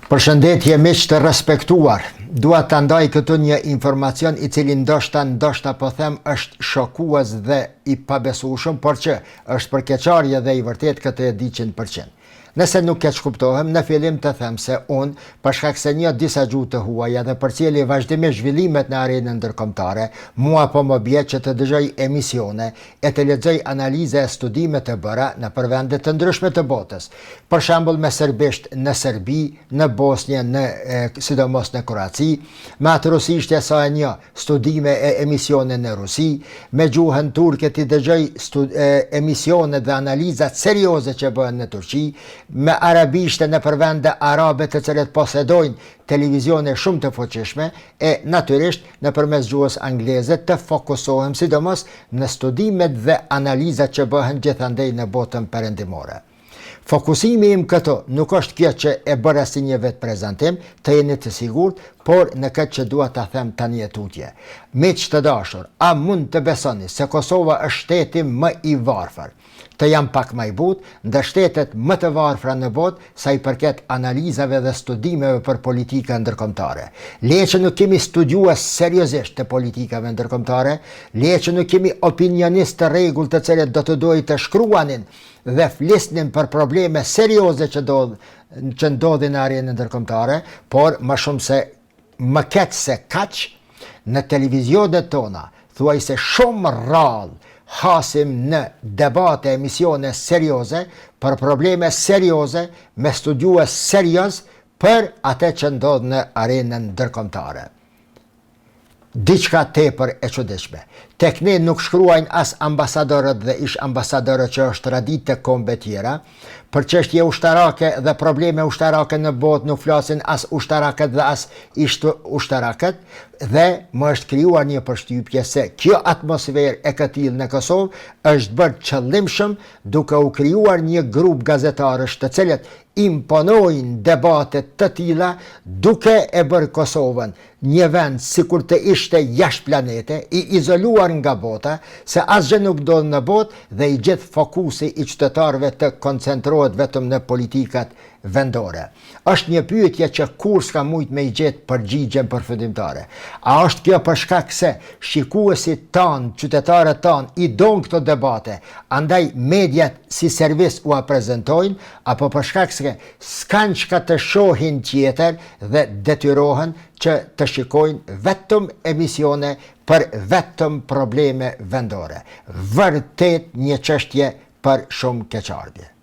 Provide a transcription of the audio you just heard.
Përshëndetje miq të respektuar. Dua të ndaj këtu një informacion i cili ndoshta po them është shokues dhe i pabesueshëm, por që është për keqarje dhe i vërtet këtë e di 100%. Nëse nuk keq kuptohem, në fillim të them se unë, për shkak se një disa gjuhë të huaja dhe përcjeli vazhdimisht zhvillimet në arenën ndërkombëtare, mua po më bie që të dëgjoj emisione e të lexoj analize e studime të bëra në vende të ndryshme të botës. Për shembull me serbisht në Serbi, në Bosnjë, sidomos në Kroaci, me atë rusisht e sa e një studime e emisione në Rusi, me gjuhën turke të dëgjoj emisione dhe analizat serioze që bëhen në Turqi, me arabishte në përvende arabe të cilët posedojnë televizione shumë të fuqishme e natyrisht në përmes gjuhës angleze të fokusohem sidomos në studimet dhe analizat që bëhen gjithandej në botën perëndimore. Fokusimi im këto nuk është kjo që e bëra si një vetë prezantim, të jeni të sigurt, por në këtë që dua ta them tani e tutje. Miq të dashur, a mund të besoni se Kosova është shteti më i varfër? Të jam pak më i butë, ndër shtetet më të varfra në botë sa i përket analizave dhe studimeve për politika ndërkombëtare. Le që nuk kemi studiuar seriozisht të politikave ndërkombëtare, le që nuk kemi opinionistë të rregullt të cilët do të dojë të shkruanin dhe flisnin për probleme serioze që ndodhin në arenën ndërkombëtare, por më keq se kaq në televizionet tona, thuajse shumë rrallë hasim në debate, emisione serioze, për probleme serioze, me studiues serioz për atë që ndodh në arenën ndërkombëtare. Diçka tepër e çuditshme. Tek ne nuk shkruajnë as ambasadorët dhe ish ambasadorët që është traditë të kombeve tjera, për çështje ushtarake dhe probleme ushtarake në botë nuk flasin as ushtarakët dhe as ish ushtarakët, dhe më është krijuar një përshtypje se kjo atmosferë e këtillë në Kosovë është bërë qëllimshëm duke u krijuar një grup gazetarësh të cilët imponojnë debate të tilla duke e bërë Kosovën një vend sikur të ishte jashtë planete, i izoluar nga bota, se asgjë nuk ndodh në botë dhe i gjithë fokusi i qytetarëve të koncentrohet vetëm në politikat vendore. Është një pyetje që kur s'ka mujt me i gjetë përgjigjen përfundimtare. A është kjo për shkak se shikuesit tanë, qytetarët tanë i don këto debate, andaj mediat si servis u prezentojnë, apo për shkak se s'kan çka të shohin tjetër dhe detyrohen që të shikojnë vetëm emisione për vetëm probleme vendore. Vërtet një çështje për shumë keqardhje.